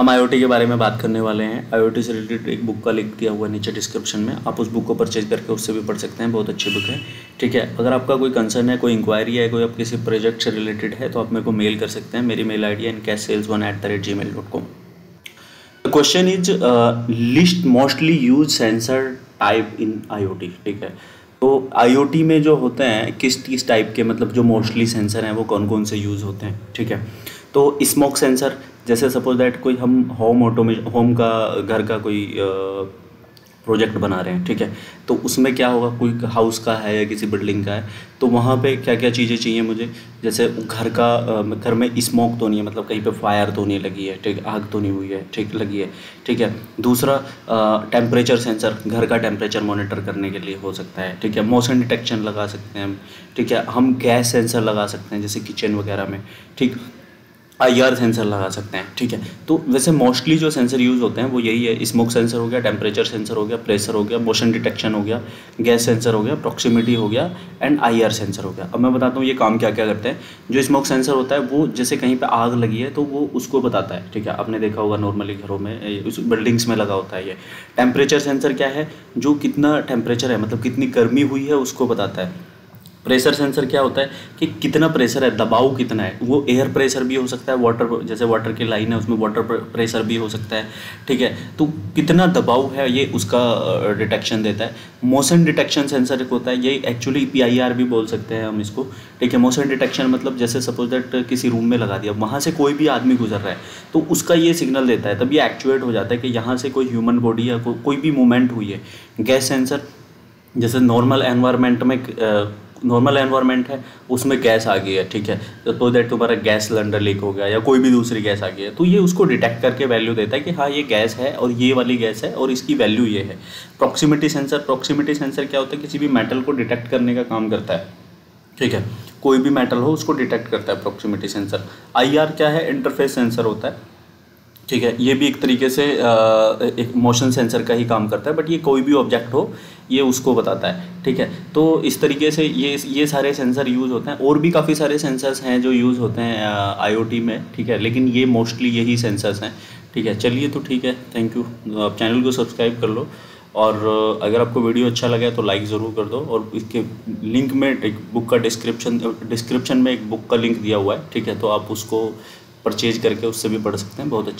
हम IoT के बारे में बात करने वाले हैं। IoT से रिलेटेड एक बुक का लिंक दिया हुआ है नीचे डिस्क्रिप्शन में, आप उस बुक को परचेज करके उससे भी पढ़ सकते हैं, बहुत अच्छी बुक है। ठीक है, अगर आपका कोई कंसर्न है, कोई इंक्वायरी है, कोई आप किसी प्रोजेक्ट से रिलेटेड है तो आप मेरे को मेल कर सकते हैं। मेरी मेल ID है incashsales1@gmail.com। The question is list mostly use sensor type in IoT। ठीक है, तो IoT में जो होते हैं किस टाइप के, मतलब जो मोस्टली सेंसर हैं वो कौन कौन से यूज़ होते हैं। ठीक है, तो स्मोक सेंसर, जैसे सपोज दैट कोई हम होम का घर का कोई प्रोजेक्ट बना रहे हैं। ठीक है, तो उसमें क्या होगा, कोई हाउस का है या किसी बिल्डिंग का है, तो वहाँ पे क्या क्या चीज़ें चाहिए मुझे, जैसे घर में स्मोक तो नहीं है, मतलब कहीं पे फायर तो नहीं लगी है, ठीक, आग तो नहीं हुई है, ठीक लगी है। ठीक है, दूसरा टेम्परेचर सेंसर, घर का टेम्परेचर मॉनिटर करने के लिए हो सकता है। ठीक है, मोशन डिटेक्शन लगा सकते हैं हम। ठीक है, हम गैस सेंसर लगा सकते हैं जैसे किचन वगैरह में। ठीक, IR सेंसर लगा सकते हैं। ठीक है, तो वैसे मोस्टली जो सेंसर यूज़ होते हैं वो यही है, स्मोक सेंसर हो गया, टेम्परेचर सेंसर हो गया, प्रेशर हो गया, मोशन डिटेक्शन हो गया, गैस सेंसर हो गया, प्रॉक्सिमिटी हो गया एंड IR सेंसर हो गया। अब मैं बताता हूँ ये काम क्या क्या करते हैं। जो स्मोक सेंसर होता है वो जैसे कहीं पर आग लगी है तो वो उसको बताता है। ठीक है, आपने देखा होगा नॉर्मली घरों में, उस बिल्डिंग्स में लगा होता है ये। टेम्परेचर सेंसर क्या है, जो कितना टेम्परेचर है, मतलब कितनी गर्मी हुई है उसको बताता है। प्रेशर सेंसर क्या होता है कि कितना प्रेशर है, दबाव कितना है, वो एयर प्रेशर भी हो सकता है, वाटर, जैसे वाटर की लाइन है उसमें वाटर प्रेशर भी हो सकता है। ठीक है, तो कितना दबाव है ये उसका डिटेक्शन देता है। मोशन डिटेक्शन सेंसर एक होता है, ये एक्चुअली PIR भी बोल सकते हैं हम इसको। ठीक है, मोशन डिटेक्शन मतलब जैसे सपोज दैट किसी रूम में लगा दिया, वहाँ से कोई भी आदमी गुजर रहा है तो उसका ये सिग्नल देता है, तब ये एक्चुएट हो जाता है कि यहाँ से कोई ह्यूमन बॉडी या कोई भी मूवमेंट हुई है। गैस सेंसर, जैसे नॉर्मल एनवायरनमेंट है उसमें गैस आ गई है। ठीक है, तो दैट तुम्हारा गैस सिलेंडर लीक हो गया या कोई भी दूसरी गैस आ गई है, तो ये उसको डिटेक्ट करके वैल्यू देता है कि हाँ ये गैस है और ये वाली गैस है और इसकी वैल्यू ये है। प्रॉक्सिमिटी सेंसर क्या होता है, किसी भी मेटल को डिटेक्ट करने का काम करता है। ठीक है, कोई भी मेटल हो उसको डिटेक्ट करता है प्रॉक्सिमिटी सेंसर। IR क्या है, इंटरफेस सेंसर होता है। ठीक है, ये भी एक तरीके से एक मोशन सेंसर का ही काम करता है, बट ये कोई भी ऑब्जेक्ट हो ये उसको बताता है। ठीक है, तो इस तरीके से ये सारे सेंसर यूज़ होते हैं। और भी काफ़ी सारे सेंसर्स हैं जो यूज़ होते हैं IoT में। ठीक है, लेकिन ये मोस्टली यही सेंसर्स हैं। ठीक है, चलिए तो ठीक है, थैंक यू। आप चैनल को सब्सक्राइब कर लो और अगर आपको वीडियो अच्छा लगा तो लाइक ज़रूर कर दो। और इसके लिंक में एक बुक का डिस्क्रिप्शन में एक बुक का लिंक दिया हुआ है। ठीक है, तो आप उसको परचेज करके उससे भी पढ़ सकते हैं, बहुत अच्छा।